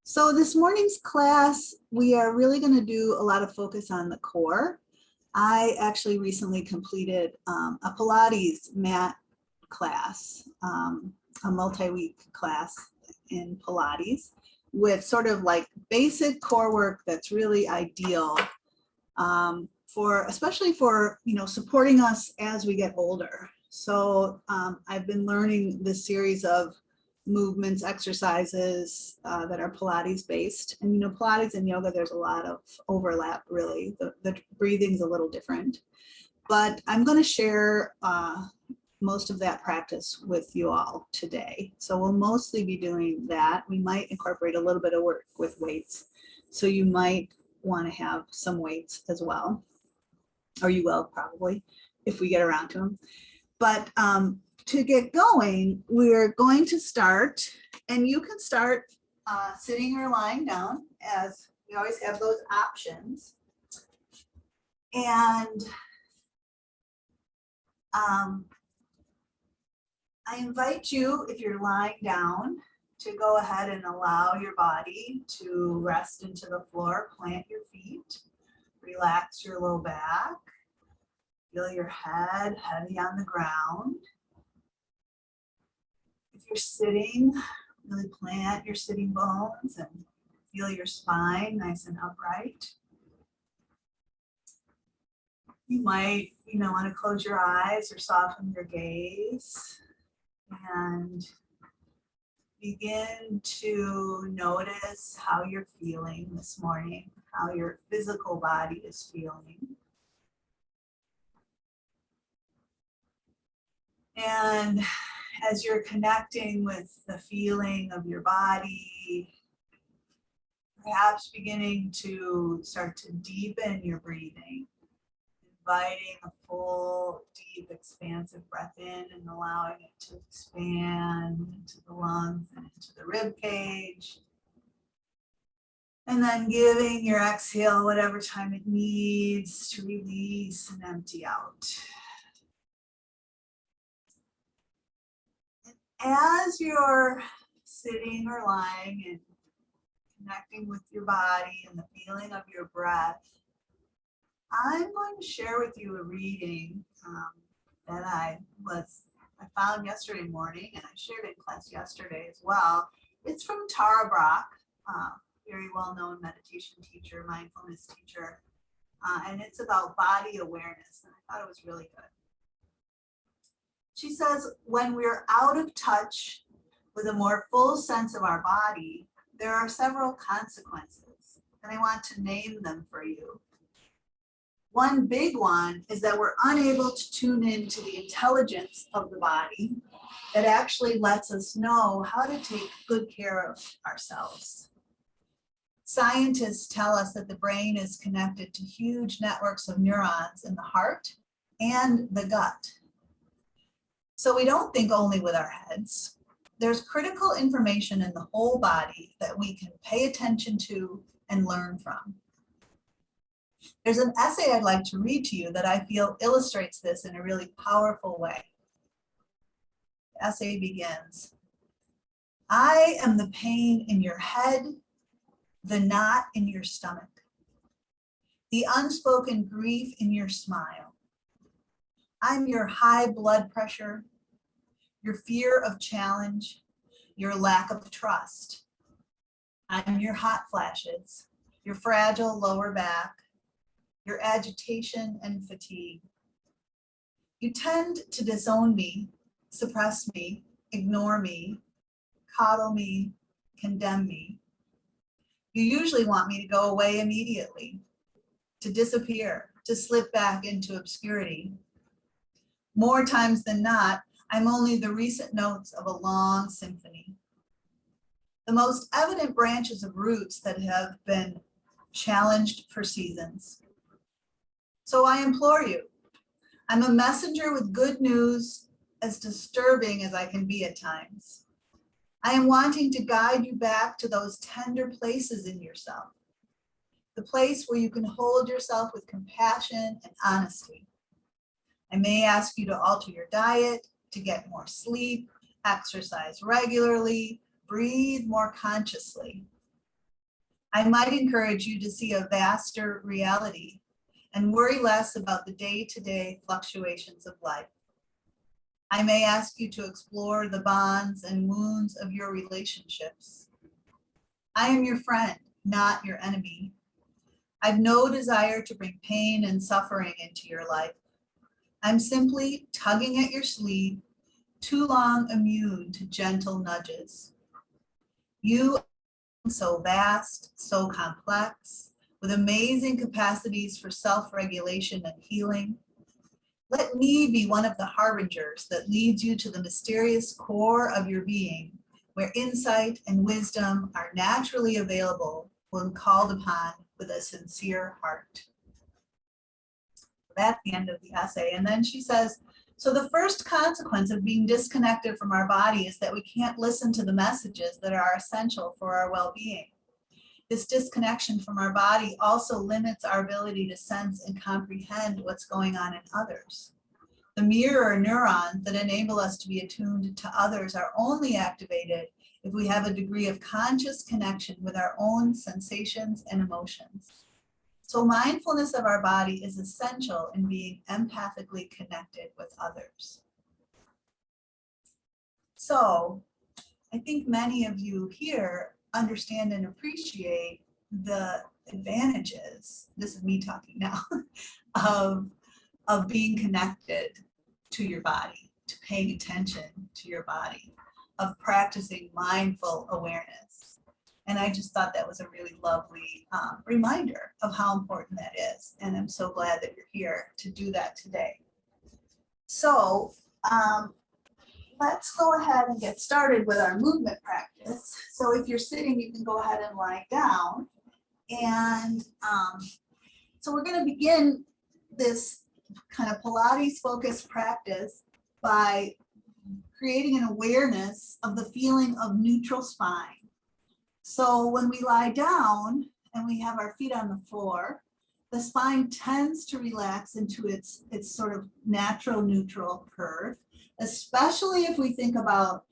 So this morning's class, we are really going to do a lot of focus on the core. I actually recently completed a Pilates mat class, a multi-week class in Pilates with sort of like basic core work that's really ideal especially for, supporting us as we get older. So I've been learning this series of movements, exercises that are Pilates based. And, Pilates and yoga, there's a lot of overlap, really. The breathing's a little different. But I'm going to share most of that practice with you all today. So we'll mostly be doing that. We might incorporate a little bit of work with weights. So you might want to have some weights as well, or you will probably if we get around to them. But to get going, we're going to start, and you can start sitting or lying down, as we always have those options. And I invite you, if you're lying down, to go ahead and allow your body to rest into the floor. Plant your feet, relax your low back, feel your head heavy on the ground. If you're sitting, really plant your sitting bones and feel your spine nice and upright. You might, want to close your eyes or soften your gaze and begin to notice how you're feeling this morning, how your physical body is feeling. And as you're connecting with the feeling of your body, perhaps beginning to start to deepen your breathing, inviting a full, deep, expansive breath in and allowing it to expand into the lungs and into the rib cage. And then giving your exhale whatever time it needs to release and empty out. As you're sitting or lying and connecting with your body and the feeling of your breath, I'm going to share with you a reading that I found yesterday morning, and I shared it in class yesterday as well. It's from Tara Brach, very well-known meditation teacher, mindfulness teacher, and it's about body awareness, and I thought it was really good. She says, when we're out of touch with a more full sense of our body, there are several consequences, and I want to name them for you. One big one is that we're unable to tune into the intelligence of the body that actually lets us know how to take good care of ourselves. Scientists tell us that the brain is connected to huge networks of neurons in the heart and the gut. So we don't think only with our heads. There's critical information in the whole body that we can pay attention to and learn from. There's an essay I'd like to read to you that I feel illustrates this in a really powerful way. The essay begins, I am the pain in your head, the knot in your stomach, the unspoken grief in your smile. I'm your high blood pressure, your fear of challenge, your lack of trust. I'm your hot flashes, your fragile lower back, your agitation and fatigue. You tend to disown me, suppress me, ignore me, coddle me, condemn me. You usually want me to go away immediately, to disappear, to slip back into obscurity. More times than not, I'm only the recent notes of a long symphony. The most evident branches of roots that have been challenged for seasons. So I implore you, I'm a messenger with good news, as disturbing as I can be at times. I am wanting to guide you back to those tender places in yourself, the place where you can hold yourself with compassion and honesty. I may ask you to alter your diet, to get more sleep, exercise regularly, breathe more consciously. I might encourage you to see a vaster reality and worry less about the day-to-day fluctuations of life. I may ask you to explore the bonds and wounds of your relationships. I am your friend, not your enemy. I've no desire to bring pain and suffering into your life. I'm simply tugging at your sleeve, too long immune to gentle nudges. You are so vast, so complex, with amazing capacities for self-regulation and healing. Let me be one of the harbingers that leads you to the mysterious core of your being, where insight and wisdom are naturally available when called upon with a sincere heart. That's the end of the essay. And then she says, so the first consequence of being disconnected from our body is that we can't listen to the messages that are essential for our well-being. This disconnection from our body also limits our ability to sense and comprehend what's going on in others. The mirror neurons that enable us to be attuned to others are only activated if we have a degree of conscious connection with our own sensations and emotions. So mindfulness of our body is essential in being empathically connected with others. So I think many of you here understand and appreciate the advantages, this is me talking now, of being connected to your body, to paying attention to your body, of practicing mindful awareness. And I just thought that was a really lovely reminder of how important that is. And I'm so glad that you're here to do that today. So let's go ahead and get started with our movement practice. So if you're sitting, you can go ahead and lie down. And so we're going to begin this kind of Pilates focused practice by creating an awareness of the feeling of neutral spine. So when we lie down and we have our feet on the floor, the spine tends to relax into its sort of natural neutral curve, especially if we think about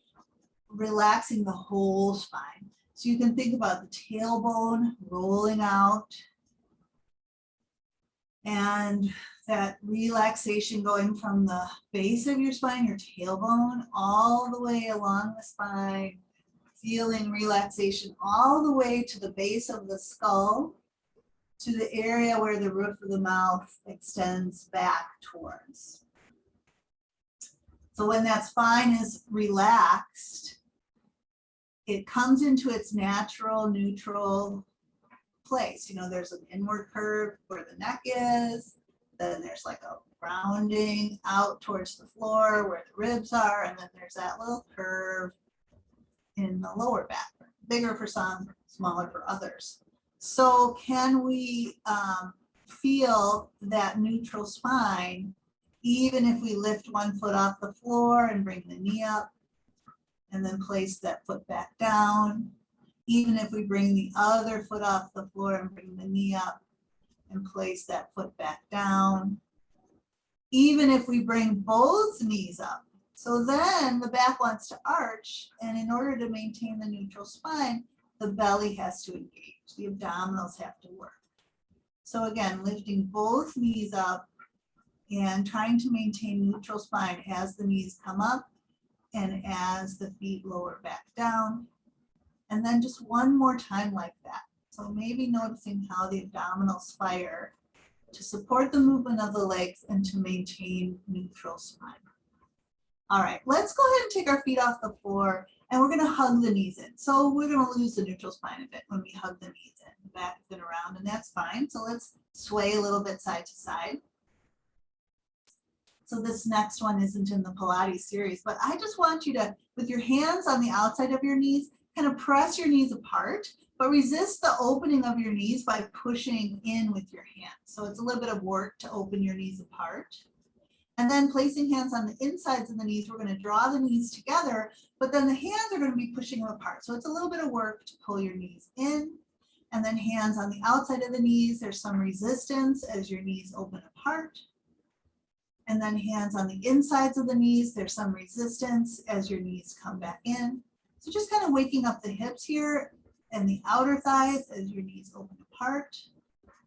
relaxing the whole spine. So you can think about the tailbone rolling out and that relaxation going from the base of your spine, your tailbone, all the way along the spine, feeling relaxation all the way to the base of the skull, to the area where the roof of the mouth extends back towards. So when that spine is relaxed, it comes into its natural, neutral place. You know, there's an inward curve where the neck is, then there's like a rounding out towards the floor where the ribs are, and then there's that little curve in the lower back, bigger for some, smaller for others. So can we feel that neutral spine, even if we lift one foot off the floor and bring the knee up and then place that foot back down, even if we bring the other foot off the floor and bring the knee up and place that foot back down, even if we bring both knees up. So then the back wants to arch, and in order to maintain the neutral spine, the belly has to engage, the abdominals have to work. So again, lifting both knees up and trying to maintain neutral spine as the knees come up and as the feet lower back down. And then just one more time like that. So maybe noticing how the abdominals fire to support the movement of the legs and to maintain neutral spine. All right, let's go ahead and take our feet off the floor, and we're going to hug the knees in. So we're going to lose the neutral spine a bit when we hug the knees in, the back and around, and that's fine. So let's sway a little bit side to side. So this next one isn't in the Pilates series, but I just want you to, with your hands on the outside of your knees, kind of press your knees apart, but resist the opening of your knees by pushing in with your hands. So it's a little bit of work to open your knees apart. And then placing hands on the insides of the knees, we're going to draw the knees together, but then the hands are going to be pushing them apart. So it's a little bit of work to pull your knees in, and then hands on the outside of the knees. There's some resistance as your knees open apart. And then hands on the insides of the knees. There's some resistance as your knees come back in. So just kind of waking up the hips here and the outer thighs as your knees open apart.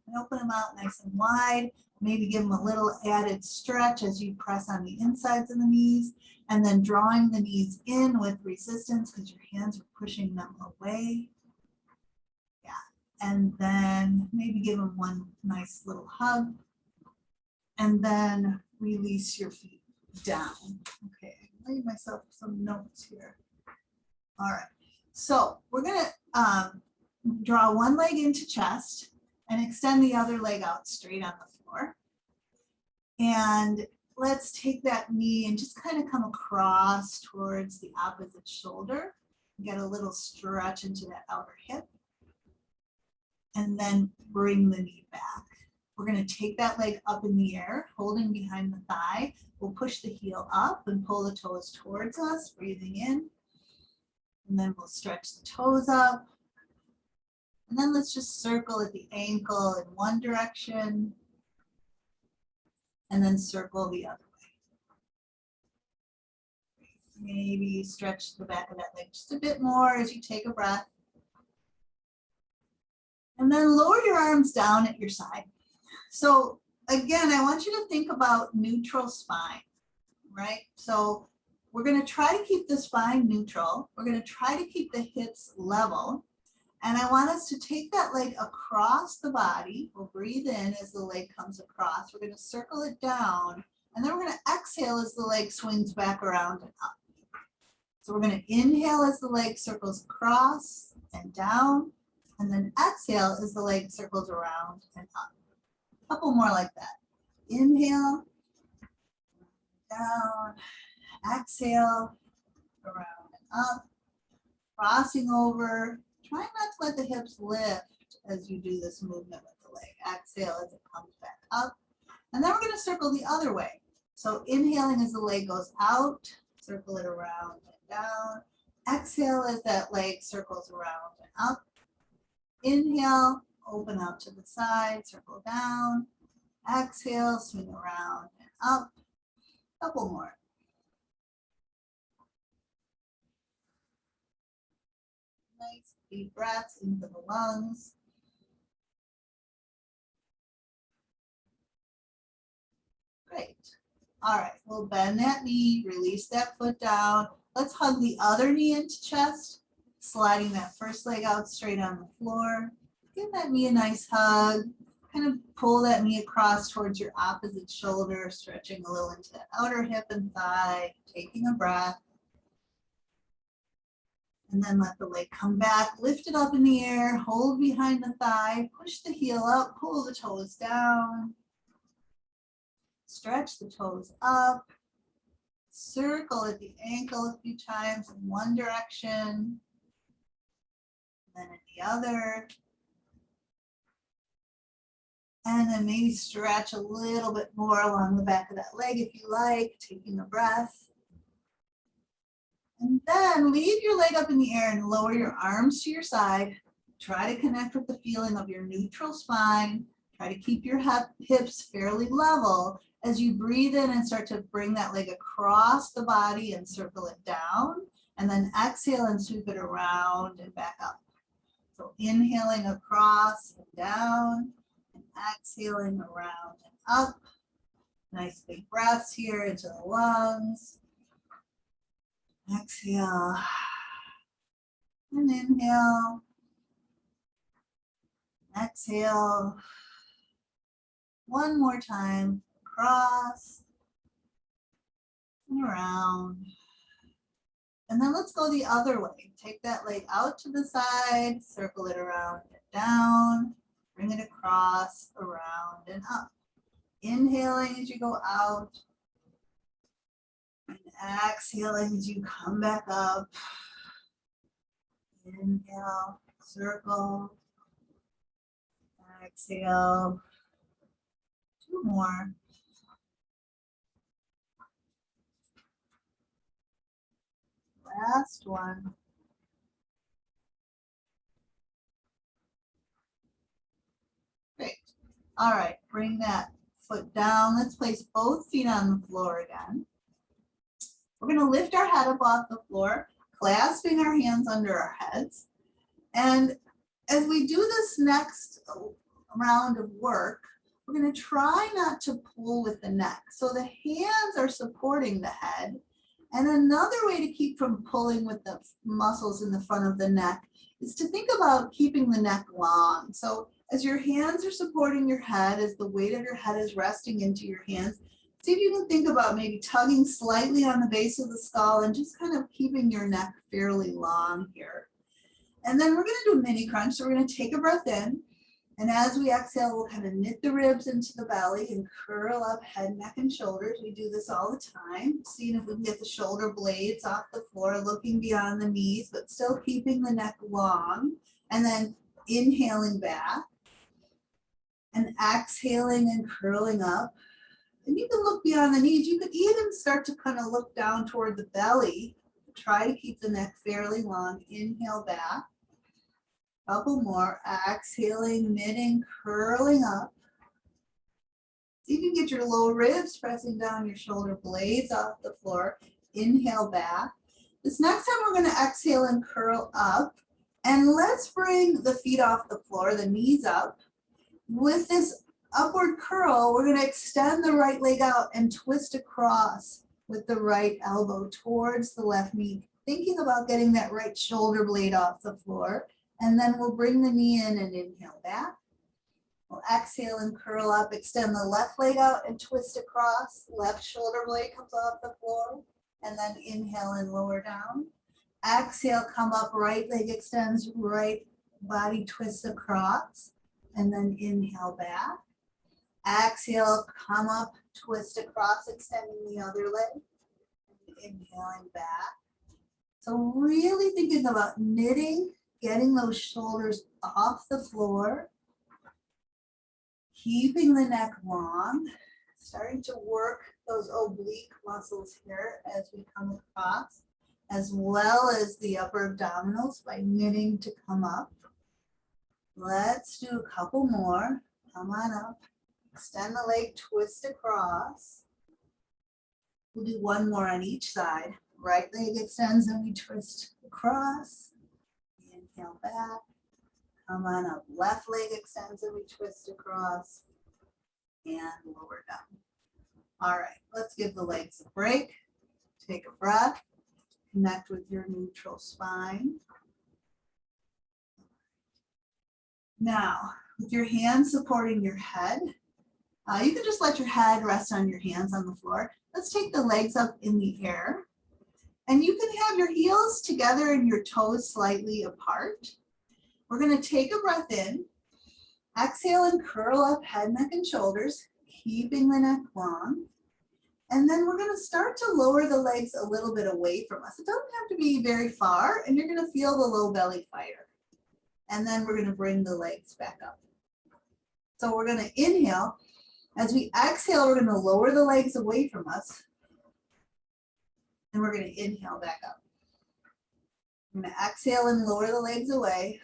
And open them out nice and wide. Maybe give them a little added stretch as you press on the insides of the knees, and then drawing the knees in with resistance because your hands are pushing them away. Yeah, and then maybe give them one nice little hug, and then release your feet down. Okay, I made myself some notes here. All right, so we're gonna draw one leg into chest and extend the other leg out straight on the floor. And let's take that knee and just kind of come across towards the opposite shoulder. Get a little stretch into that outer hip. And then bring the knee back. We're going to take that leg up in the air, holding behind the thigh. We'll push the heel up and pull the toes towards us, breathing in. And then we'll stretch the toes up. And then let's just circle at the ankle in one direction and then circle the other way. Maybe you stretch the back of that leg just a bit more as you take a breath. And then lower your arms down at your side. So again, I want you to think about neutral spine, right? So we're going to try to keep the spine neutral. We're going to try to keep the hips level. And I want us to take that leg across the body. We'll breathe in as the leg comes across. We're going to circle it down. And then we're going to exhale as the leg swings back around and up. So we're going to inhale as the leg circles across and down. And then exhale as the leg circles around and up. A couple more like that. Inhale, down, exhale, around and up, crossing over. Try not to let the hips lift as you do this movement with the leg. Exhale as it comes back up. And then we're going to circle the other way. So inhaling as the leg goes out, circle it around and down. Exhale as that leg circles around and up. Inhale, open out to the side, circle down. Exhale, swing around and up. Couple more. Nice deep breaths into the lungs. Great. All right, we'll bend that knee, release that foot down. Let's hug the other knee into chest, sliding that first leg out straight on the floor. Give that knee a nice hug. Kind of pull that knee across towards your opposite shoulder, stretching a little into that outer hip and thigh, taking a breath. And then let the leg come back, lift it up in the air, hold behind the thigh, push the heel up, pull the toes down. Stretch the toes up. Circle at the ankle a few times in one direction, then in the other. And then maybe stretch a little bit more along the back of that leg if you like, taking a breath. And then leave your leg up in the air and lower your arms to your side. Try to connect with the feeling of your neutral spine. Try to keep your hips fairly level as you breathe in and start to bring that leg across the body and circle it down. And then exhale and sweep it around and back up. So inhaling across and down. Exhaling around and up. Nice big breaths here into the lungs. Exhale and inhale. Exhale. One more time. Across and around. And then let's go the other way. Take that leg out to the side, circle it around and down. Bring it across, around, and up. Inhaling as you go out. And exhaling as you come back up. Inhale, circle. Exhale. Two more. Last one. Great. All right, bring that foot down. Let's place both feet on the floor again. We're going to lift our head up off the floor, clasping our hands under our heads. And as we do this next round of work, we're going to try not to pull with the neck. So the hands are supporting the head. And another way to keep from pulling with the muscles in the front of the neck is to think about keeping the neck long. So as your hands are supporting your head, as the weight of your head is resting into your hands, see if you can think about maybe tugging slightly on the base of the skull and just kind of keeping your neck fairly long here. And then we're going to do a mini crunch. So we're going to take a breath in. And as we exhale, we'll kind of knit the ribs into the belly and curl up head, neck, and shoulders. We do this all the time, seeing if we can get the shoulder blades off the floor, looking beyond the knees, but still keeping the neck long. And then inhaling back and exhaling and curling up. And you can look beyond the knees. You could even start to kind of look down toward the belly. Try to keep the neck fairly long. Inhale back. Couple more. Exhaling, knitting, curling up. See if you can get your low ribs pressing down your shoulder blades off the floor. Inhale back. This next time we're going to exhale and curl up. And let's bring the feet off the floor, the knees up. With this upward curl, we're going to extend the right leg out and twist across with the right elbow towards the left knee, thinking about getting that right shoulder blade off the floor. And then we'll bring the knee in and inhale back. We'll exhale and curl up, extend the left leg out and twist across. Left shoulder blade comes off the floor. And then inhale and lower down. Exhale, come up, right leg extends, right body twists across. And then inhale back. Exhale, come up, twist across, extending the other leg. Inhaling back. So really thinking about knitting, getting those shoulders off the floor, keeping the neck long, starting to work those oblique muscles here as we come across, as well as the upper abdominals by knitting to come up. Let's do a couple more. Come on up. Extend the leg, twist across. We'll do one more on each side. Right leg extends and we twist across. Inhale back. Come on up. Left leg extends and we twist across. And lower down. All right, let's give the legs a break. Take a breath. Connect with your neutral spine. Now, with your hands supporting your head, you can just let your head rest on your hands on the floor. Let's take the legs up in the air. And you can have your heels together and your toes slightly apart. We're going to take a breath in. Exhale and curl up head, neck, and shoulders, keeping the neck long. And then we're going to start to lower the legs a little bit away from us. It doesn't have to be very far, and you're going to feel the low belly fire. And then we're going to bring the legs back up. So we're going to inhale. As we exhale, we're going to lower the legs away from us. And we're going to inhale back up. I'm going to exhale and lower the legs away.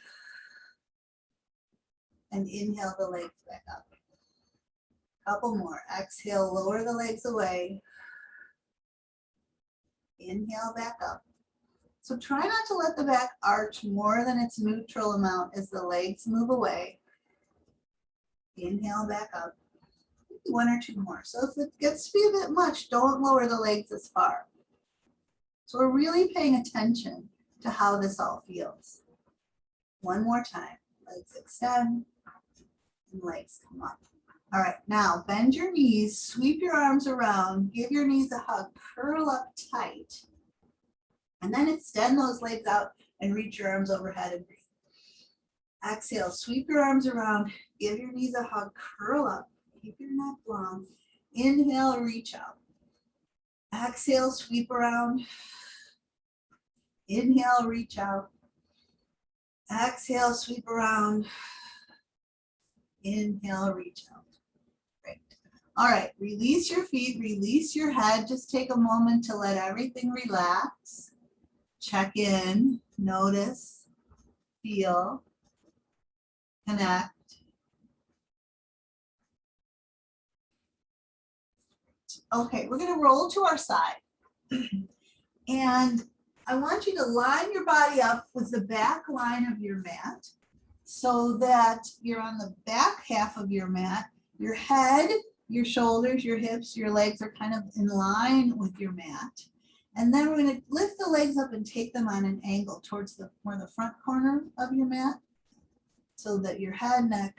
And inhale the legs back up. Couple more. Exhale, lower the legs away. Inhale back up. So try not to let the back arch more than its neutral amount as the legs move away. Inhale back up. One or two more. So if it gets to be a bit much, don't lower the legs as far. So we're really paying attention to how this all feels. One more time. Legs extend and legs come up. All right, now bend your knees, sweep your arms around, give your knees a hug, curl up tight, and then extend those legs out and reach your arms overhead and breathe. Exhale, sweep your arms around, give your knees a hug, curl up, keep your neck long. Inhale, reach out. Exhale, sweep around. Inhale, reach out. Exhale, sweep around. Inhale, reach out. Great. All right, release your feet, release your head. Just take a moment to let everything relax. Check in, notice, feel, connect. Okay, we're going to roll to our side. And I want you to line your body up with the back line of your mat so that you're on the back half of your mat. Your head, your shoulders, your hips, your legs are kind of in line with your mat. And then we're going to lift the legs up and take them on an angle towards the front corner of your mat so that your head, neck,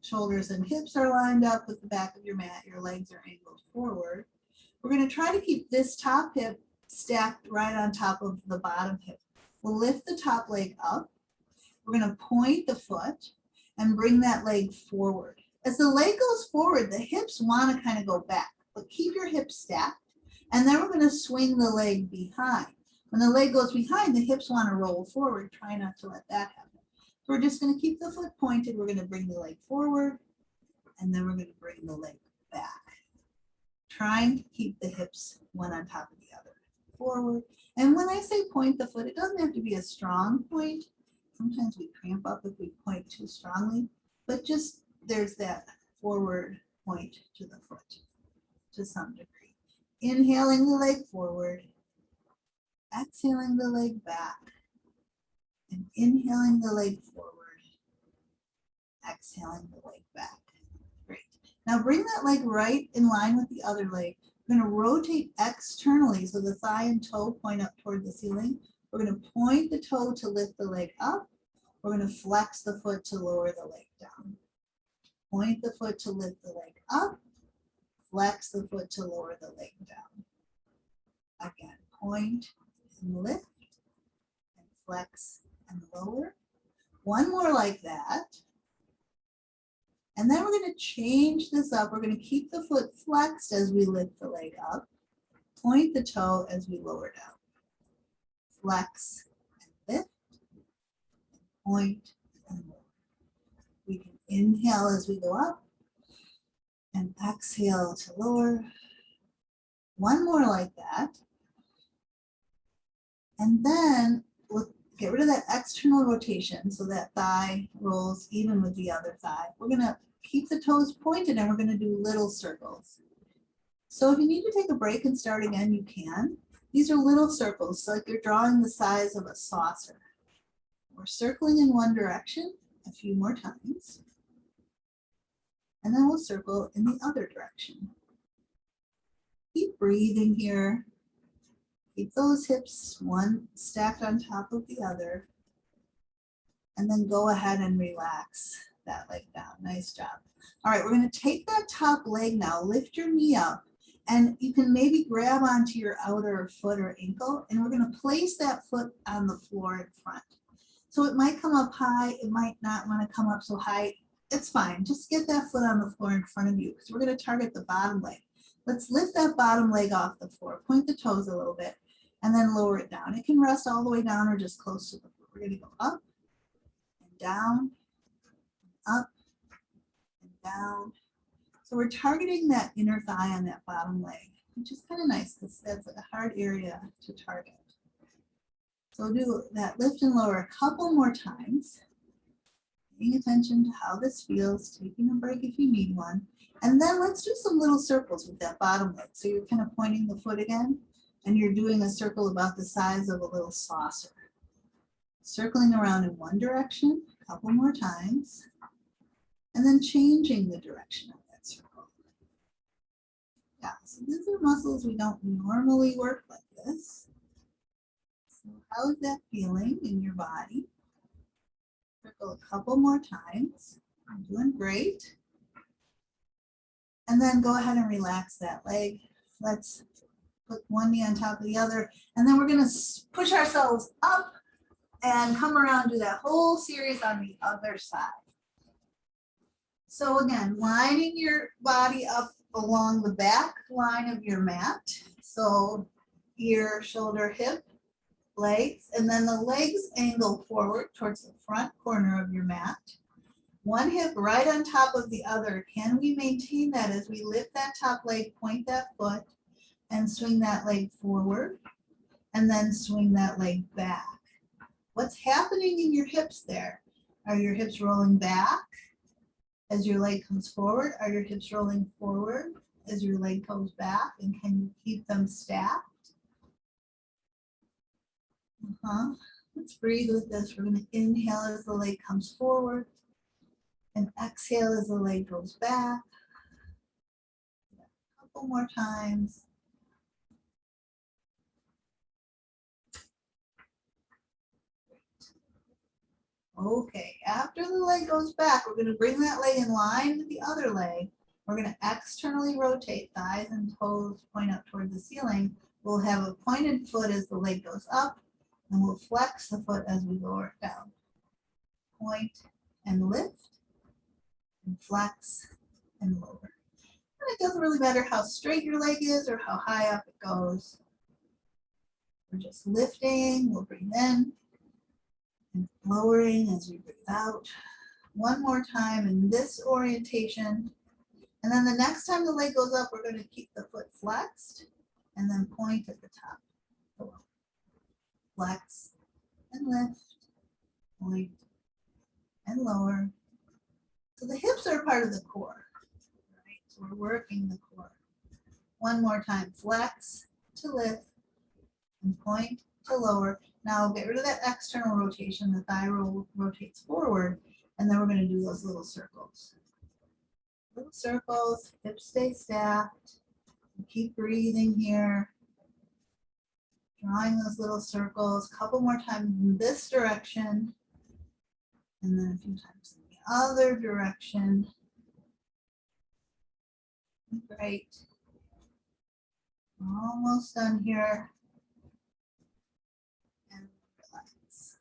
shoulders, and hips are lined up with the back of your mat. Your legs are angled forward. We're going to try to keep this top hip stacked right on top of the bottom hip. We'll lift the top leg up. We're going to point the foot and bring that leg forward. As the leg goes forward, the hips want to kind of go back, but keep your hips stacked. And then we're going to swing the leg behind. When the leg goes behind, the hips want to roll forward. Try not to let that happen. So we're just going to keep the foot pointed. We're going to bring the leg forward, and then we're going to bring the leg back. Trying to keep the hips one on top of the other. Forward. And when I say point the foot, it doesn't have to be a strong point. Sometimes we cramp up if we point too strongly, but just there's that forward point to the foot to some degree. Inhaling the leg forward, exhaling the leg back, and inhaling the leg forward, exhaling the leg back. Great. Now bring that leg right in line with the other leg. We're going to rotate externally so the thigh and toe point up toward the ceiling. We're going to point the toe to lift the leg up. We're going to flex the foot to lower the leg down. Point the foot to lift the leg up. Flex the foot to lower the leg down. Again, point and lift and flex and lower. One more like that. And then we're going to change this up. We're going to keep the foot flexed as we lift the leg up. Point the toe as we lower down. Flex and lift. Point and lower. We can inhale as we go up and exhale to lower. One more like that. And then we'll get rid of that external rotation so that thigh rolls even with the other thigh. We're going to keep the toes pointed and we're going to do little circles. So if you need to take a break and start again, you can. These are little circles, so like you're drawing the size of a saucer. We're circling in one direction a few more times. And then we'll circle in the other direction. Keep breathing here. Keep those hips one stacked on top of the other. And then go ahead and relax that leg down. Nice job. All right, we're going to take that top leg now. Lift your knee up. And you can maybe grab onto your outer foot or ankle. And we're going to place that foot on the floor in front. So it might come up high. It might not want to come up so high. It's fine. Just get that foot on the floor in front of you because we're going to target the bottom leg. Let's lift that bottom leg off the floor. Point the toes a little bit and then lower it down. It can rest all the way down or just close to the floor. We're going to go up and down, up and down. So we're targeting that inner thigh on that bottom leg, which is kind of nice because that's a hard area to target. So do that lift and lower a couple more times. Paying attention to how this feels, taking a break if you need one. And then let's do some little circles with that bottom leg. So you're kind of pointing the foot again, and you're doing a circle about the size of a little saucer. Circling around in one direction, a couple more times, and then changing the direction of that circle. Yeah, so these are muscles we don't normally work like this. So how is that feeling in your body? Circle a couple more times. I'm doing great. And then go ahead and relax that leg. Let's put one knee on top of the other. And then we're going to push ourselves up and come around, do that whole series on the other side. So again, lining your body up along the back line of your mat. So ear, shoulder, hip, legs, and then the legs angle forward towards the front corner of your mat. One hip right on top of the other. Can we maintain that as we lift that top leg, point that foot, and swing that leg forward, and then swing that leg back? What's happening in your hips there? Are your hips rolling back as your leg comes forward? Are your hips rolling forward as your leg goes back? And can you keep them stacked? Let's breathe with this. We're going to inhale as the leg comes forward and exhale as the leg goes back. A couple more times. Okay, after the leg goes back, we're going to bring that leg in line with the other leg. We're going to externally rotate, thighs and toes point up toward the ceiling. We'll have a pointed foot as the leg goes up, and we'll flex the foot as we lower it down. Point and lift, and flex and lower. And it doesn't really matter how straight your leg is or how high up it goes. We're just lifting, we'll breathe in, and lowering as we breathe out. One more time in this orientation. And then the next time the leg goes up, we're going to keep the foot flexed and then point at the top. Below. Flex and lift, point and lower. So the hips are part of the core, right? So we're working the core. One more time, flex to lift and point to lower. Now get rid of that external rotation. The thigh rotates forward, and then we're going to do those little circles. Little circles, hips stay stacked. Keep breathing here. Drawing those little circles. A couple more times in this direction, and then a few times in the other direction. Great. Almost done here. And relax.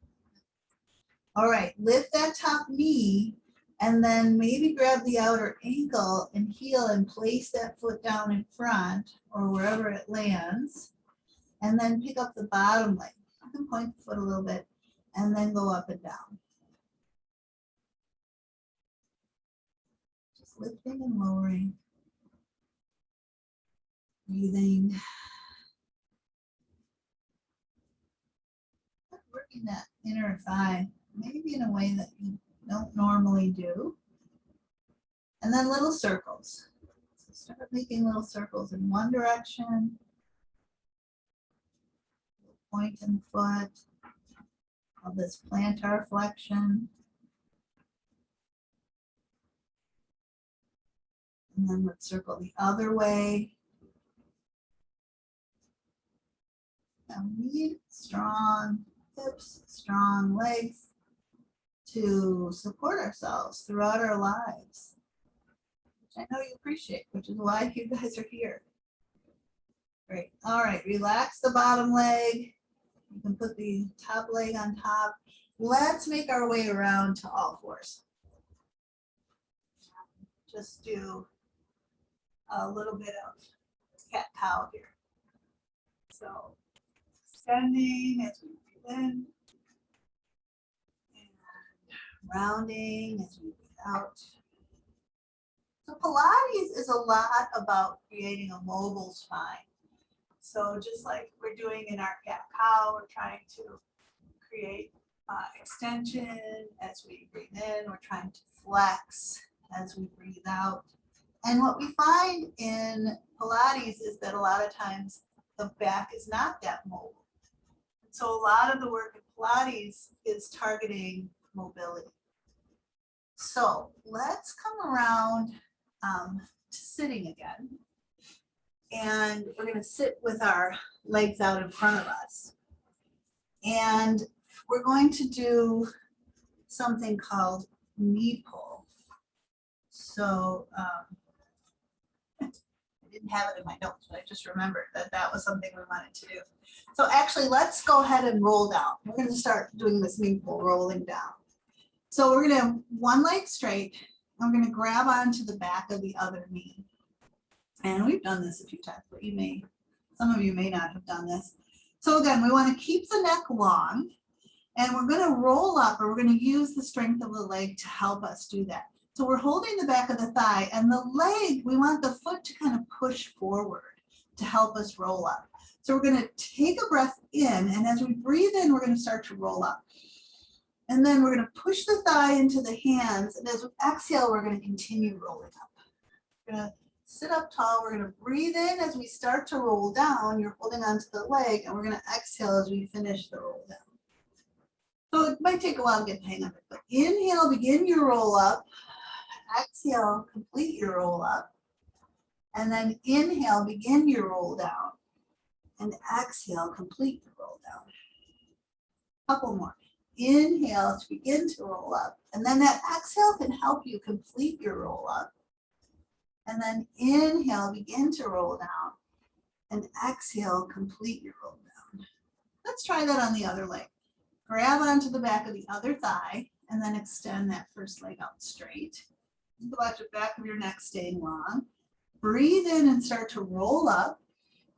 All right, lift that top knee and then maybe grab the outer ankle and heel and place that foot down in front or wherever it lands. And then pick up the bottom leg. You can point the foot a little bit and then go up and down. Just lifting and lowering. Breathing. Working that inner thigh, maybe in a way that you don't normally do. And then little circles. So start making little circles in one direction. Point and foot. Call this plantar flexion. And then let's circle the other way. Now we need strong hips, strong legs to support ourselves throughout our lives, which I know you appreciate, which is why you guys are here. Great. All right, relax the bottom leg. You can put the top leg on top. Let's make our way around to all fours. Just do a little bit of cat-cow here. So extending as we breathe in and rounding as we breathe out. So Pilates is a lot about creating a mobile spine. So just like we're doing in our cat-cow, we're trying to create extension as we breathe in. We're trying to flex as we breathe out. And what we find in Pilates is that a lot of times the back is not that mobile. So a lot of the work in Pilates is targeting mobility. So let's come around to sitting again. And we're going to sit with our legs out in front of us. And we're going to do something called knee pull. So I didn't have it in my notes, but I just remembered that that was something we wanted to do. So actually, let's go ahead and roll down. We're going to start doing this knee pull, rolling down. So we're going to have one leg straight. I'm going to grab onto the back of the other knee. And we've done this a few times, but some of you may not have done this. So again, we want to keep the neck long, and we're going to roll up, or we're going to use the strength of the leg to help us do that. So we're holding the back of the thigh, and the leg, we want the foot to kind of push forward to help us roll up. So we're going to take a breath in, and as we breathe in, we're going to start to roll up. And then we're going to push the thigh into the hands, and as we exhale, we're going to continue rolling up. We're going to Sit up tall. We're gonna breathe in as we start to roll down. You're holding onto the leg, and we're gonna exhale as we finish the roll down. So it might take a while to get the hang of it, but inhale, begin your roll up. Exhale, complete your roll up. And then inhale, begin your roll down. And exhale, complete the roll down. Couple more. Inhale to begin to roll up. And then that exhale can help you complete your roll up. And then inhale, begin to roll down. And exhale, complete your roll down. Let's try that on the other leg. Grab onto the back of the other thigh and then extend that first leg out straight. Think about the back of your neck staying long. Breathe in and start to roll up.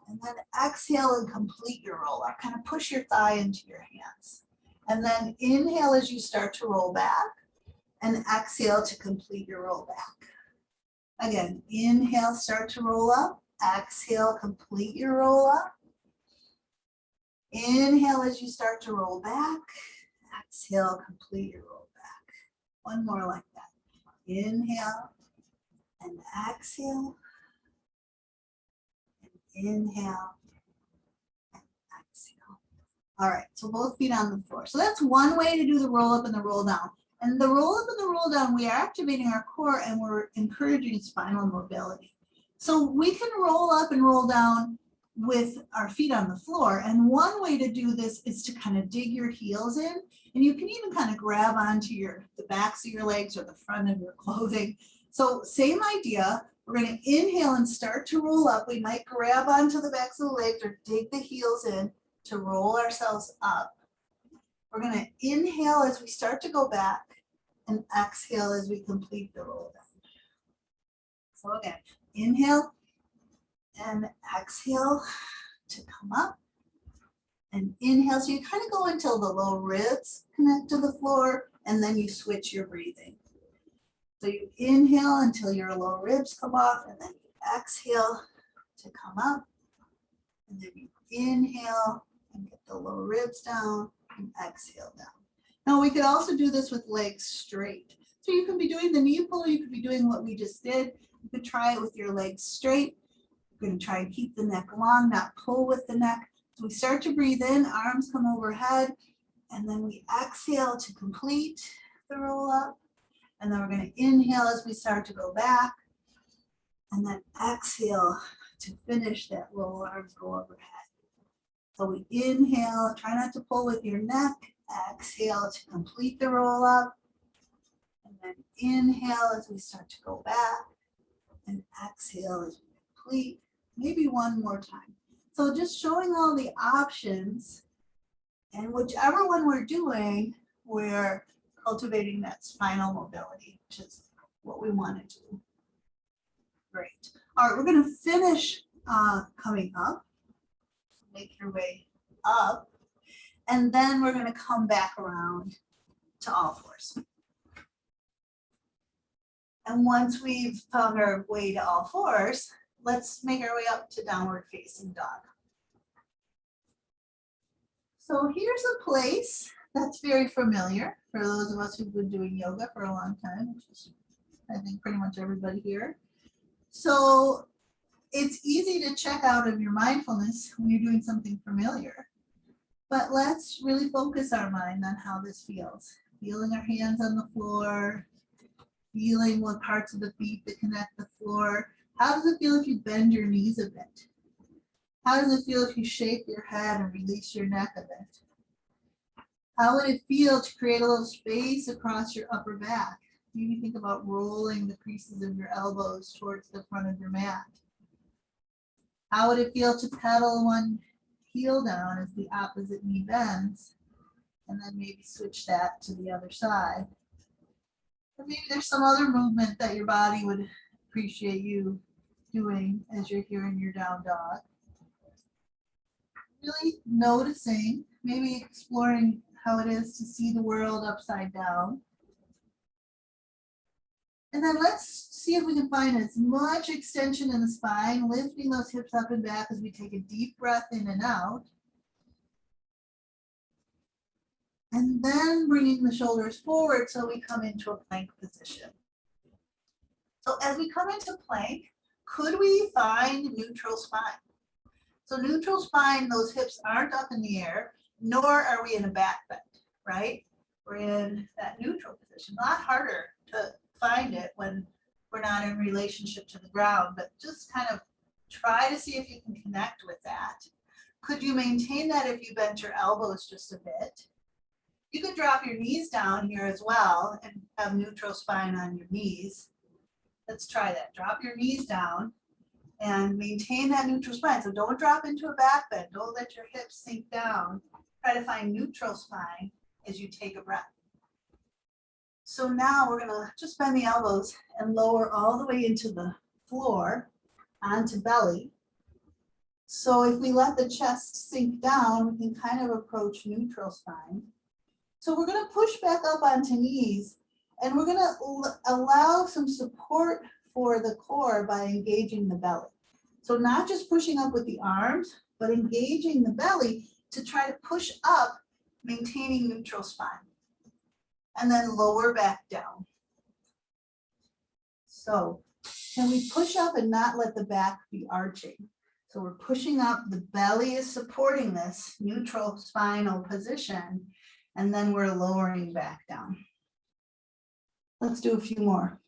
And then exhale and complete your roll up. Kind of push your thigh into your hands. And then inhale as you start to roll back. And exhale to complete your roll back. Again, inhale, start to roll up. Exhale, complete your roll up. Inhale as you start to roll back. Exhale, complete your roll back. One more like that. Inhale and exhale. And inhale and exhale. All right, so both feet on the floor. So that's one way to do the roll up and the roll down. And the roll up and the roll down, we are activating our core and we're encouraging spinal mobility. So we can roll up and roll down with our feet on the floor. And one way to do this is to kind of dig your heels in. And you can even kind of grab onto the backs of your legs or the front of your clothing. So same idea. We're going to inhale and start to roll up. We might grab onto the backs of the legs or dig the heels in to roll ourselves up. We're going to inhale as we start to go back and exhale as we complete the roll down. So again, inhale and exhale to come up and inhale. So you kind of go until the low ribs connect to the floor and then you switch your breathing. So you inhale until your low ribs come off and then you exhale to come up and then you inhale and get the low ribs down and exhale down. Now we could also do this with legs straight. So you can be doing the knee pull, you could be doing what we just did. You could try it with your legs straight. We're going to try and keep the neck long, not pull with the neck. So we start to breathe in, arms come overhead, and then we exhale to complete the roll up. And then we're going to inhale as we start to go back, and then exhale to finish that roll, arms go overhead. So we inhale, try not to pull with your neck, exhale to complete the roll up, and then inhale as we start to go back, and exhale as we complete. Maybe one more time. So just showing all the options, and whichever one we're doing, we're cultivating that spinal mobility, which is what we want to do. Great. All right, we're going to finish coming up. Make your way up, and then we're going to come back around to all fours. And once we've found our way to all fours, let's make our way up to downward facing dog. So here's a place that's very familiar for those of us who've been doing yoga for a long time, which is, I think, pretty much everybody here. So it's easy to check out of your mindfulness when you're doing something familiar. But let's really focus our mind on how this feels. Feeling our hands on the floor, feeling what parts of the feet that connect the floor. How does it feel if you bend your knees a bit? How does it feel if you shake your head and release your neck a bit? How would it feel to create a little space across your upper back? Maybe think about rolling the creases of your elbows towards the front of your mat. How would it feel to pedal one heel down as the opposite knee bends, and then maybe switch that to the other side? Or maybe there's some other movement that your body would appreciate you doing as you're here in your down dog. Really noticing, maybe exploring how it is to see the world upside down. And then let's see if we can find as much extension in the spine, lifting those hips up and back as we take a deep breath in and out. And then bringing the shoulders forward so we come into a plank position. So as we come into plank, Could we find neutral spine? So neutral spine, those hips aren't up in the air, nor are we in a back bend, right? We're in that neutral position. A lot harder to find it when we're not in relationship to the ground, but just kind of try to see if you can connect with that. Could you maintain that if you bent your elbows just a bit? You could drop your knees down here as well and have neutral spine on your knees. Let's try that. Drop your knees down and maintain that neutral spine. So don't drop into a back bend. Don't let your hips sink down. Try to find neutral spine as you take a breath. So now we're gonna just bend the elbows and lower all the way into the floor onto belly. So if we let the chest sink down, we can kind of approach neutral spine. So we're gonna push back up onto knees, and we're gonna allow some support for the core by engaging the belly. So not just pushing up with the arms, but engaging the belly to try to push up, maintaining neutral spine. And then lower back down. So can we push up and not let the back be arching? So we're pushing up, the belly is supporting this neutral spinal position, and then we're lowering back down. Let's do a few more.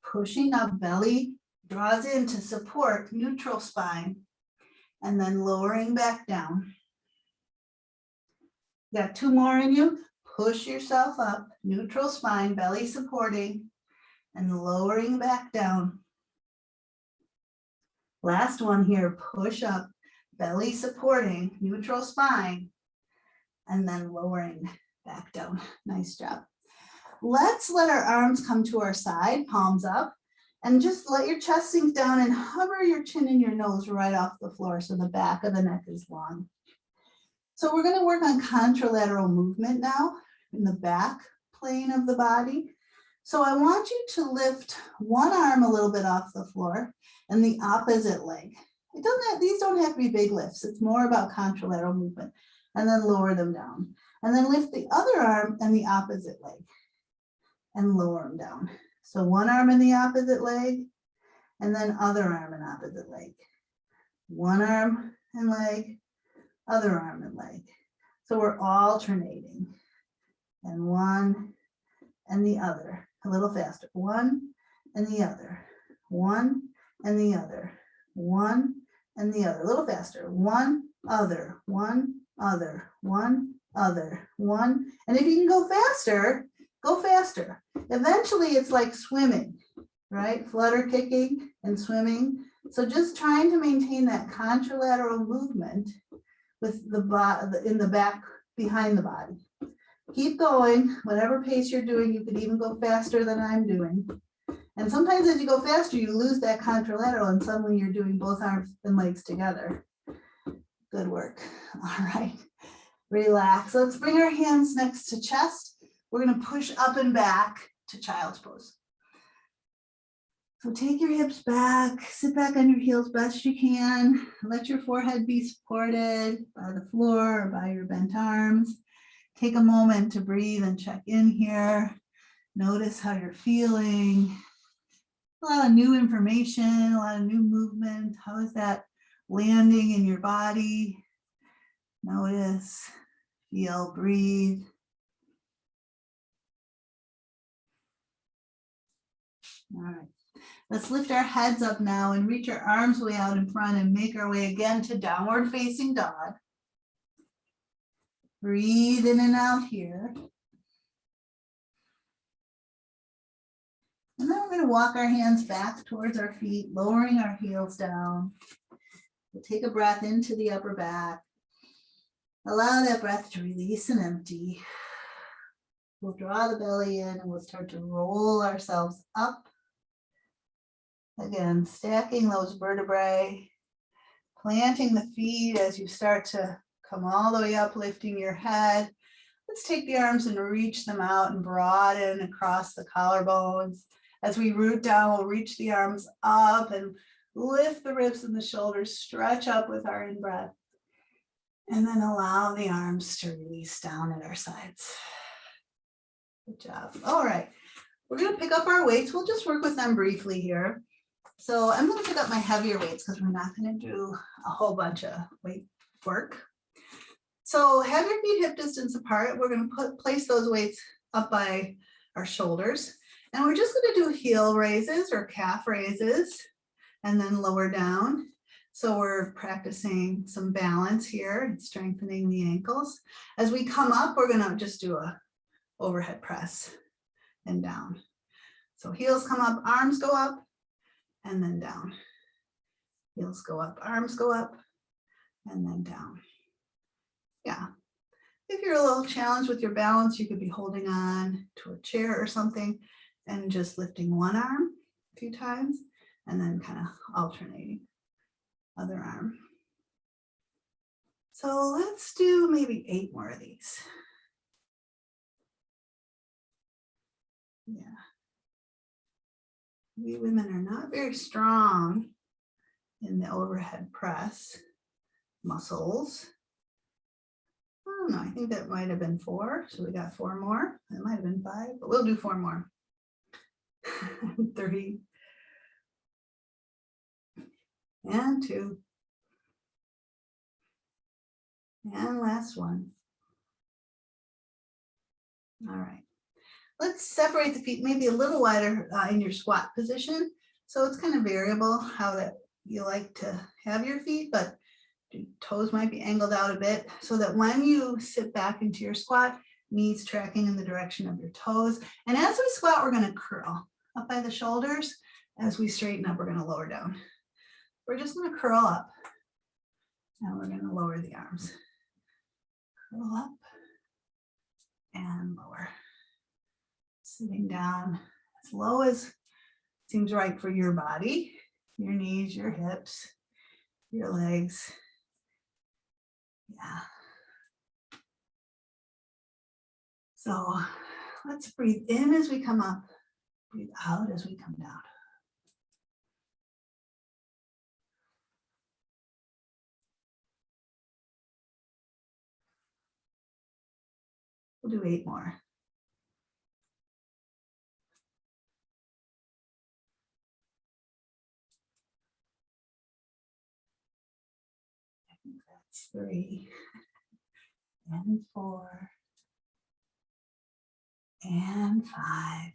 Pushing up, belly draws in to support neutral spine, and then lowering back down. Got 2 more in you. Push yourself up, neutral spine, belly supporting, and lowering back down. Last one here, push up, belly supporting, neutral spine, and then lowering back down. Nice job. Let's let our arms come to our side, palms up, and just let your chest sink down and hover your chin and your nose right off the floor so the back of the neck is long. So we're going to work on contralateral movement now in the back plane of the body. So I want you to lift one arm a little bit off the floor and the opposite leg. These don't have to be big lifts. It's more about contralateral movement. And then lower them down. And then lift the other arm and the opposite leg and lower them down. So one arm and the opposite leg, and then other arm and opposite leg. One arm and leg, other arm and leg. So we're alternating. And one and the other. A little faster. One and the other. One and the other. One and the other. A little faster. One, other. One, other. One, other. One. And if you can go faster, go faster. Eventually it's like swimming, right? Flutter kicking and swimming. So just trying to maintain that contralateral movement with the in the back behind the body. Keep going, whatever pace you're doing. You could even go faster than I'm doing. And sometimes as you go faster, you lose that contralateral and suddenly you're doing both arms and legs together. Good work. All right, relax. Let's bring our hands next to chest. We're gonna push up and back to child's pose. So take your hips back, sit back on your heels best you can. Let your forehead be supported by the floor or by your bent arms. Take a moment to breathe and check in here. Notice how you're feeling. A lot of new information, a lot of new movement. How is that landing in your body? Notice, feel, breathe. All right. Let's lift our heads up now and reach our arms way out in front and make our way again to downward facing dog. Breathe in and out here. And then we're going to walk our hands back towards our feet, lowering our heels down. We'll take a breath into the upper back. Allow that breath to release and empty. We'll draw the belly in and we'll start to roll ourselves up. Again, stacking those vertebrae, planting the feet as you start to come all the way up, lifting your head. Let's take the arms and reach them out and broaden across the collarbones. As we root down, we'll reach the arms up and lift the ribs and the shoulders, stretch up with our in-breath. And then allow the arms to release down at our sides. Good job. All right, we're going to pick up our weights. We'll just work with them briefly here. So I'm going to pick up my heavier weights because we're not going to do a whole bunch of weight work. So have your feet hip distance apart. We're going to place those weights up by our shoulders. And we're just going to do heel raises or calf raises and then lower down. So we're practicing some balance here and strengthening the ankles. As we come up, we're going to just do a overhead press and down. So heels come up, arms go up, and then down. Heels go up, arms go up, and then down. Yeah. If you're a little challenged with your balance, you could be holding on to a chair or something and just lifting one arm a few times and then kind of alternating other arm. So let's do maybe 8 more of these. Yeah. We women are not very strong in the overhead press muscles. I don't know, I think that might have been 4. So we got 4 more. It might have been 5, but we'll do 4 more. 3 and 2. And last one. All right. Let's separate the feet maybe a little wider in your squat position. So it's kind of variable how that you like to have your feet, but your toes might be angled out a bit so that when you sit back into your squat, knees tracking in the direction of your toes. And as we squat, we're going to curl up by the shoulders. As we straighten up, we're going to lower down. We're just going to curl up and we're going to lower the arms. Curl up and lower. Sitting down as low as seems right for your body, your knees, your hips, your legs. Yeah. So let's breathe in as we come up, breathe out as we come down. We'll do 8 more. I think that's 3 and 4 and 5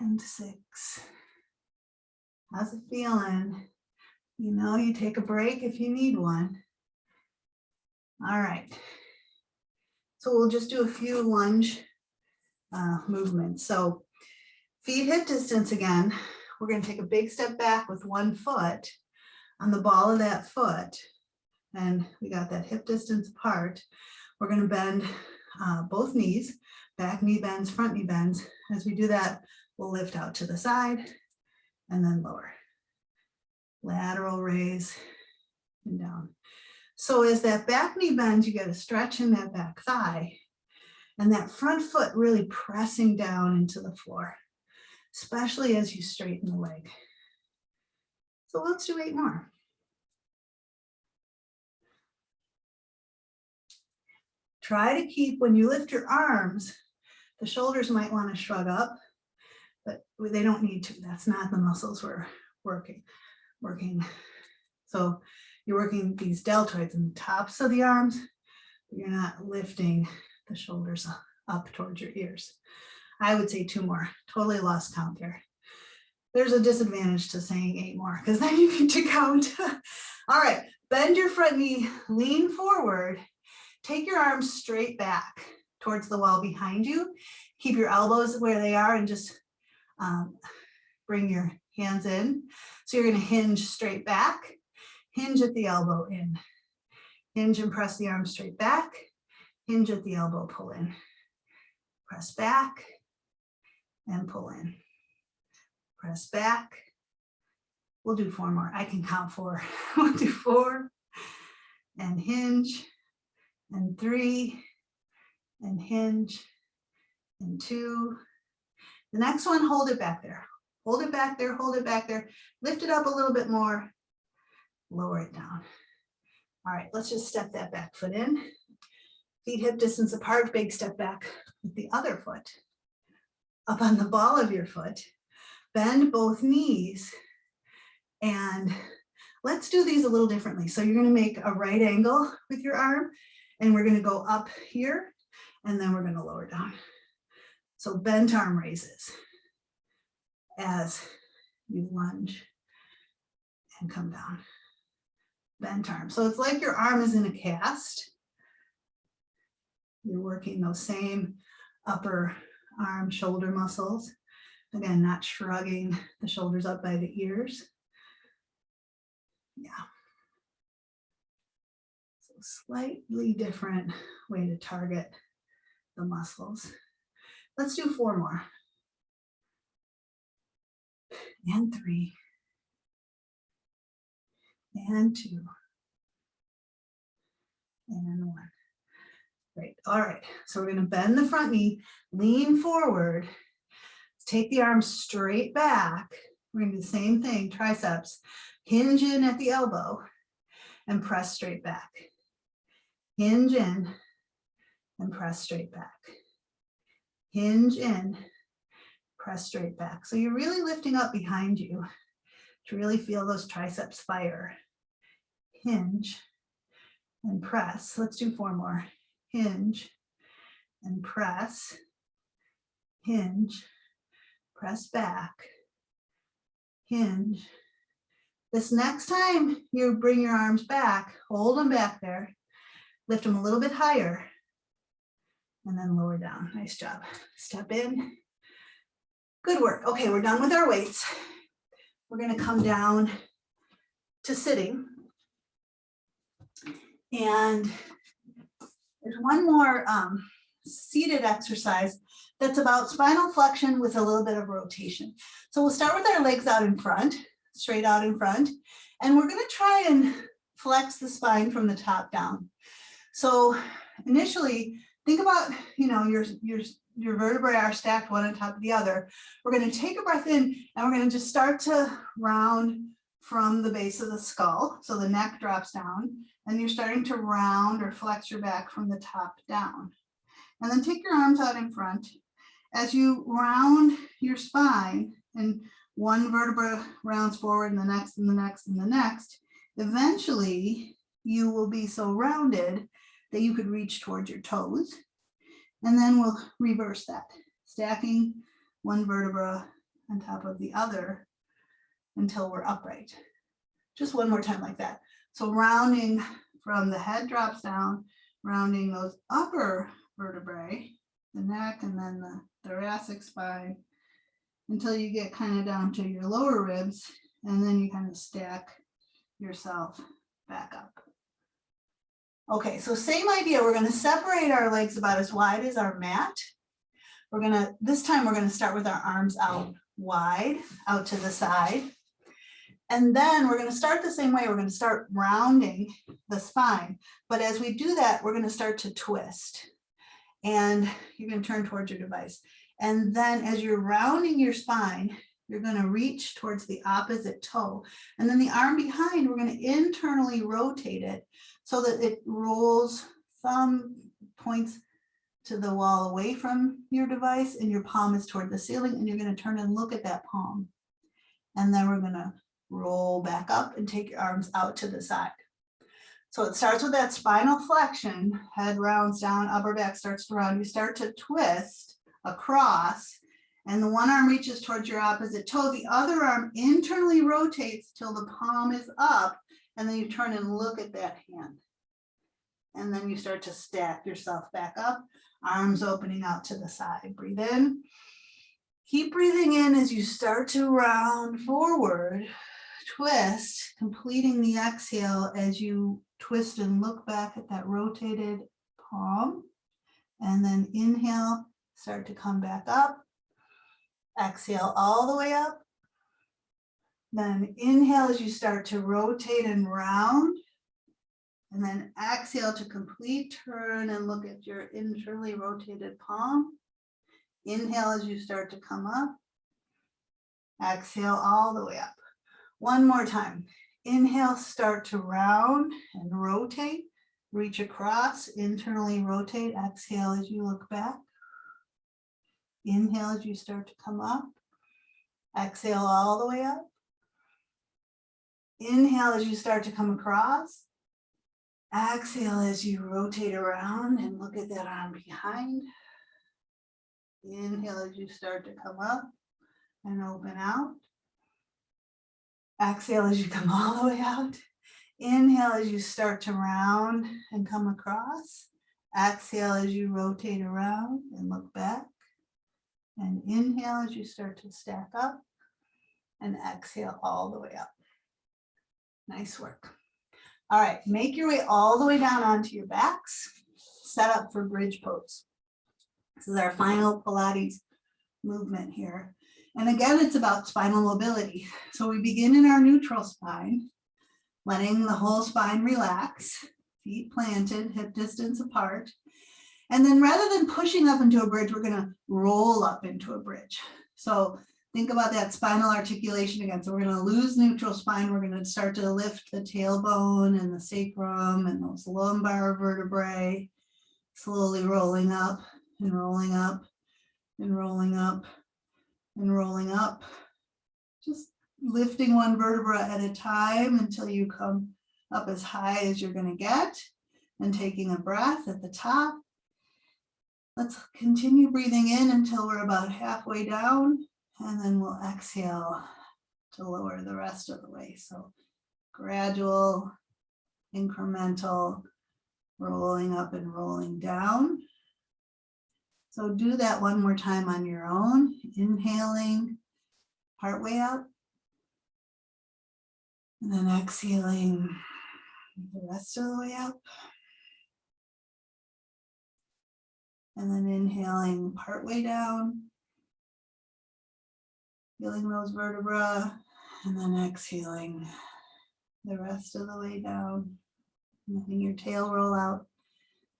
and 6. How's it feeling? You know, you take a break if you need one. All right. So we'll just do a few lunge movements. So feet hip distance again. We're going to take a big step back with one foot on the ball of that foot. And we got that hip distance apart. We're going to bend both knees, back knee bends, front knee bends. As we do that, we'll lift out to the side and then lower. Lateral raise and down. So as that back knee bends, you get a stretch in that back thigh and that front foot really pressing down into the floor, especially as you straighten the leg. So let's do 8 more. Try to keep, when you lift your arms, the shoulders might want to shrug up, but they don't need to. That's not the muscles we're working. So you're working these deltoids and the tops of the arms, but you're not lifting the shoulders up towards your ears. I would say 2 more. Totally lost count there. There's a disadvantage to saying 8 more because then you need to count. All right, bend your front knee, lean forward, take your arms straight back towards the wall behind you. Keep your elbows where they are and just bring your hands in. So you're going to hinge straight back, hinge at the elbow in, hinge and press the arm straight back, hinge at the elbow, pull in, press back and pull in, press back. We'll do 4 more. I can count 4. We'll do 4 and hinge and 3 and hinge and 2. The next one, hold it back there. Hold it back there, hold it back there. Lift it up a little bit more, lower it down. All right, let's just step that back foot in. Feet hip distance apart, big step back with the other foot. Up on the ball of your foot, Bend both knees. And let's do these a little differently. So you're going to make a right angle with your arm, and we're going to go up here, and then we're going to lower down. So bent arm raises as you lunge and come down. Bent arm. So it's like your arm is in a cast. You're working those same upper arm shoulder muscles. Again, not shrugging the shoulders up by the ears. Yeah. So slightly different way to target the muscles. Let's do 4 more. And 3. And 2. And 1. Great. All right. So we're going to bend the front knee, lean forward, take the arms straight back. We're going to do the same thing, triceps. Hinge in at the elbow and press straight back. Hinge in and press straight back. Hinge in, press straight back. So you're really lifting up behind you to really feel those triceps fire. Hinge and press. Let's do 4 more. Hinge and press. Hinge, press back. Hinge. This next time you bring your arms back, hold them back there, lift them a little bit higher, and then lower down. Nice job. Step in. Good work. Okay, we're done with our weights. We're going to come down to sitting. And there's one more seated exercise that's about spinal flexion with a little bit of rotation. So we'll start with our legs out in front, straight out in front, and we're going to try and flex the spine from the top down. So initially, think about, your vertebrae are stacked one on top of the other. We're going to take a breath in, and we're going to just start to round from the base of the skull. So the neck drops down, and you're starting to round or flex your back from the top down. And then take your arms out in front. As you round your spine, and one vertebra rounds forward, and the next, and the next, and the next, eventually you will be so rounded that you could reach towards your toes. And then we'll reverse that, stacking one vertebra on top of the other until we're upright. Just one more time like that. So rounding from the head drops down, rounding those upper vertebrae, the neck, and then the thoracic spine, until you get kind of down to your lower ribs, and then you kind of stack yourself back up. Okay, so same idea. We're going to separate our legs about as wide as our mat. This time we're going to start with our arms out wide, out to the side. And then we're going to start the same way. We're going to start rounding the spine. But as we do that, we're going to start to twist. And you're going to turn towards your device. And then as you're rounding your spine, you're going to reach towards the opposite toe. And then the arm behind, we're going to internally rotate it so that it rolls, thumb points to the wall away from your device, and your palm is toward the ceiling, and you're going to turn and look at that palm. And then we're going to roll back up and take your arms out to the side. So it starts with that spinal flexion, head rounds down, upper back starts to round. You start to twist across, and the one arm reaches towards your opposite toe. The other arm internally rotates till the palm is up, and then you turn and look at that hand. And then you start to stack yourself back up, arms opening out to the side. Breathe in. Keep breathing in as you start to round forward, twist, completing the exhale as you twist and look back at that rotated palm. And then inhale, start to come back up. Exhale all the way up. Then inhale as you start to rotate and round. And then exhale to complete turn and look at your internally rotated palm. Inhale as you start to come up. Exhale all the way up. One more time. Inhale, start to round and rotate. Reach across, internally rotate. Exhale as you look back. Inhale as you start to come up. Exhale all the way up. Inhale as you start to come across. Exhale as you rotate around and look at that arm behind. Inhale as you start to come up and open out. Exhale as you come all the way out. Inhale as you start to round and come across. Exhale as you rotate around and look back. And inhale as you start to stack up. And exhale all the way up. Nice work. All right, make your way all the way down onto your backs. Set up for bridge pose. This is our final Pilates movement here. And again, it's about spinal mobility. So we begin in our neutral spine, letting the whole spine relax, feet planted, hip distance apart. And then rather than pushing up into a bridge, we're gonna roll up into a bridge. So think about that spinal articulation again. So we're gonna lose neutral spine. We're gonna start to lift the tailbone and the sacrum and those lumbar vertebrae, slowly rolling up and rolling up and rolling up and rolling up. Just lifting one vertebra at a time until you come up as high as you're gonna get, and taking a breath at the top. Let's continue breathing in until we're about halfway down, and then we'll exhale to lower the rest of the way. So gradual, incremental, rolling up and rolling down. So do that one more time on your own, inhaling partway up, and then exhaling the rest of the way up. And then inhaling partway down, feeling those vertebrae, and then exhaling the rest of the way down, letting your tail roll out.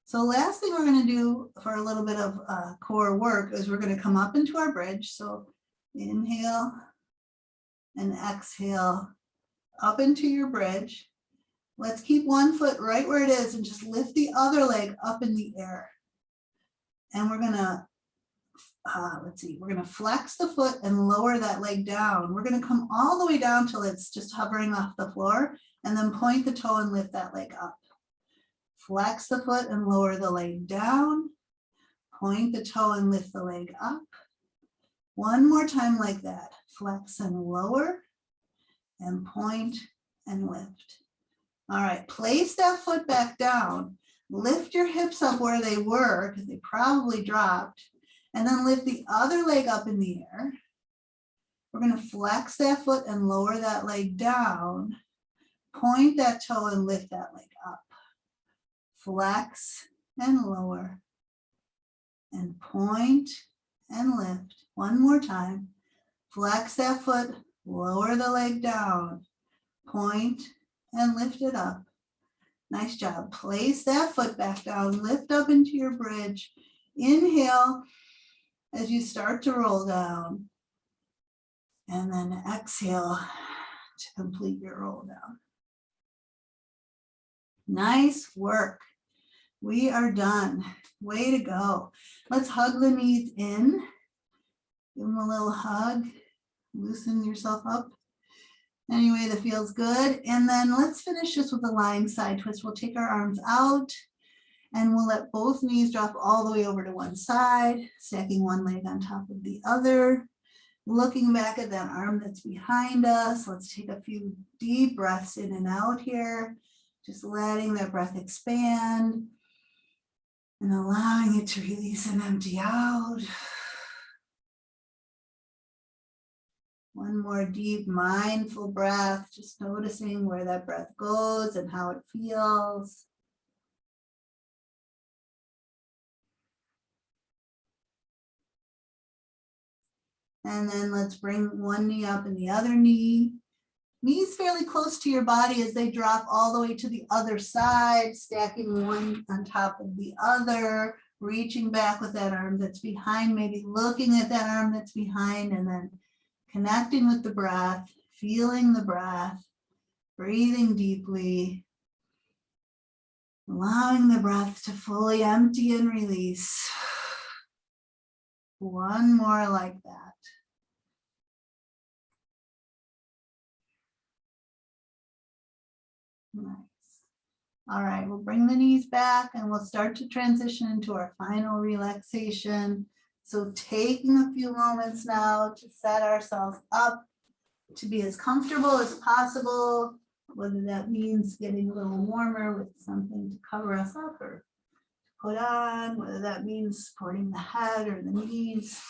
So last thing we're going to do for a little bit of core work is we're going to come up into our bridge. So inhale and exhale up into your bridge. Let's keep one foot right where it is and just lift the other leg up in the air. And we're going to, we're going to flex the foot and lower that leg down. We're going to come all the way down till it's just hovering off the floor, and then point the toe and lift that leg up. Flex the foot and lower the leg down. Point the toe and lift the leg up. One more time like that. Flex and lower, and point and lift. All right, place that foot back down. Lift your hips up where they were, because they probably dropped, and then lift the other leg up in the air. We're going to flex that foot and lower that leg down. Point that toe and lift that leg up. Flex and lower, and point and lift. One more time. Flex that foot, lower the leg down, point and lift it up. Nice job. Place that foot back down, lift up into your bridge. Inhale as you start to roll down, and then exhale to complete your roll down. Nice work. We are done. Way to go. Let's hug the knees in. Give them a little hug. Loosen yourself up any way that feels good. And then let's finish just with a lying side twist. We'll take our arms out and we'll let both knees drop all the way over to one side, stacking one leg on top of the other. Looking back at that arm that's behind us. Let's take a few deep breaths in and out here. Just letting that breath expand and allowing it to release and empty out. One more deep mindful breath, just noticing where that breath goes and how it feels. And then let's bring one knee up and the other knee. Knees fairly close to your body as they drop all the way to the other side, stacking one on top of the other, reaching back with that arm that's behind, maybe looking at that arm that's behind, and then connecting with the breath, feeling the breath, breathing deeply, allowing the breath to fully empty and release. One more like that. Nice. All right, we'll bring the knees back and we'll start to transition into our final relaxation. So taking a few moments now to set ourselves up to be as comfortable as possible, whether that means getting a little warmer with something to cover us up or put on, whether that means supporting the head or the knees,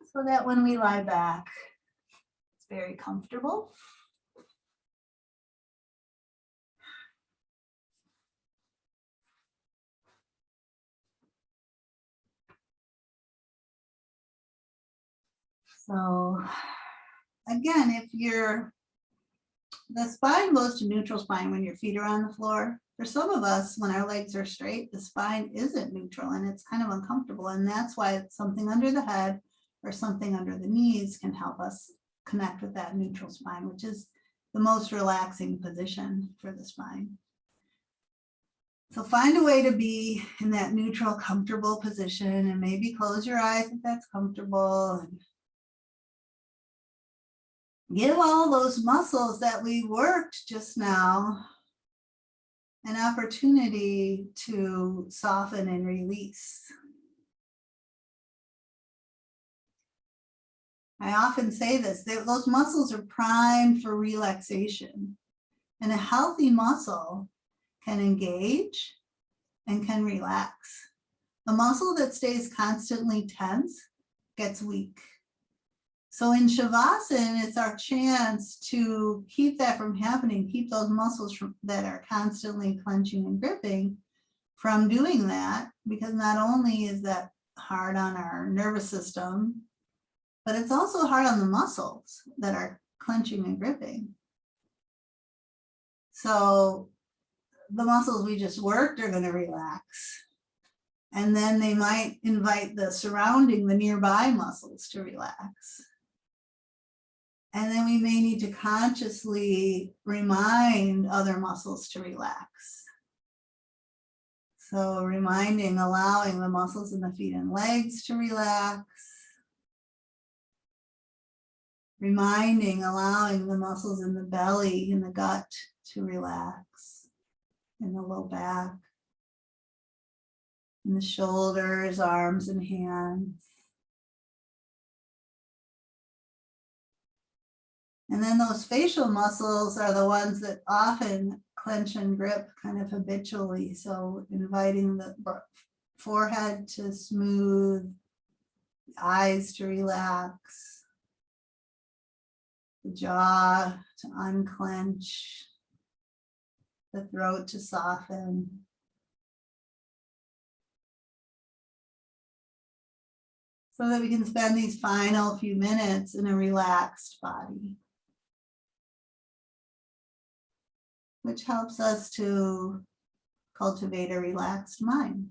so that when we lie back, it's very comfortable. So again, the spine goes to neutral spine when your feet are on the floor. For some of us, when our legs are straight, the spine isn't neutral and it's kind of uncomfortable. And that's why something under the head or something under the knees can help us connect with that neutral spine, which is the most relaxing position for the spine. So find a way to be in that neutral, comfortable position, and maybe close your eyes if that's comfortable. And give all those muscles that we worked just now an opportunity to soften and release. I often say this, those muscles are primed for relaxation, and a healthy muscle can engage and can relax. A muscle that stays constantly tense gets weak. So in Shavasana, it's our chance to keep that from happening, keep those muscles that are constantly clenching and gripping from doing that, because not only is that hard on our nervous system, but it's also hard on the muscles that are clenching and gripping. So the muscles we just worked are going to relax. And then they might invite the nearby muscles to relax. And then we may need to consciously remind other muscles to relax. So allowing the muscles in the feet and legs to relax. Allowing the muscles in the belly, in the gut to relax, in the low back, in the shoulders, arms, and hands. And then those facial muscles are the ones that often clench and grip kind of habitually. So inviting the forehead to smooth, the eyes to relax, the jaw to unclench, the throat to soften. So that we can spend these final few minutes in a relaxed body, which helps us to cultivate a relaxed mind.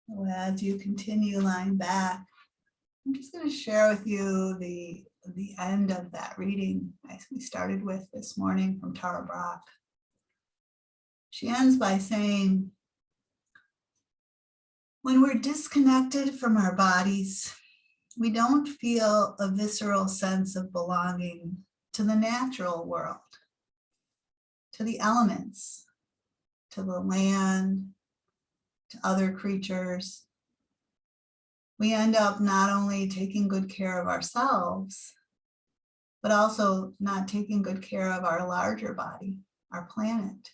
So as you continue lying back, I'm just going to share with you the end of that reading we started with this morning from Tara Brach. She ends by saying, when we're disconnected from our bodies, we don't feel a visceral sense of belonging to the natural world, to the elements, to the land, to other creatures. We end up not only taking good care of ourselves, but also not taking good care of our larger body, our planet.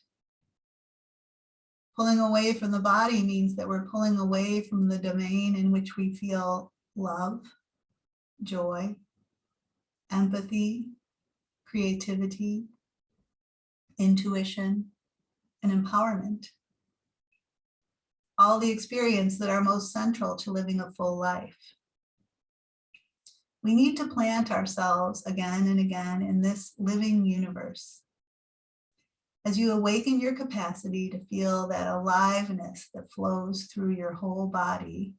Pulling away from the body means that we're pulling away from the domain in which we feel love, joy, empathy, creativity, intuition, and empowerment. all the experience that are most central to living a full life. We need to plant ourselves again and again in this living universe. As you awaken your capacity to feel that aliveness that flows through your whole body,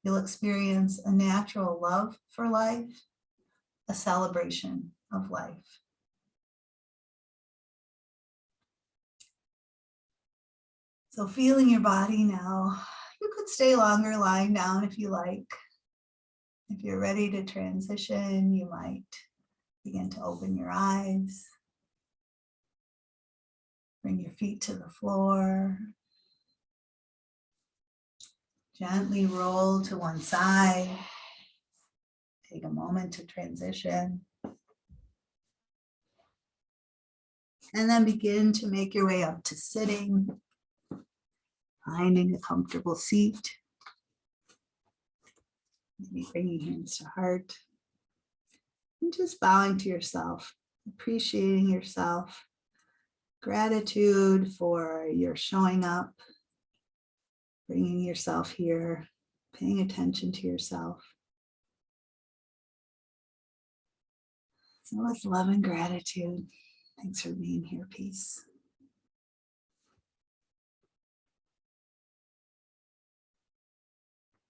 you'll experience a natural love for life, a celebration of life. So feeling your body now, you could stay longer lying down if you like. If you're ready to transition, you might begin to open your eyes. Bring your feet to the floor. Gently roll to one side. Take a moment to transition. And then begin to make your way up to sitting, finding a comfortable seat. Maybe bringing hands to heart. And just bowing to yourself, appreciating yourself. Gratitude for your showing up, bringing yourself here, paying attention to yourself. So with love and gratitude, thanks for being here. Peace.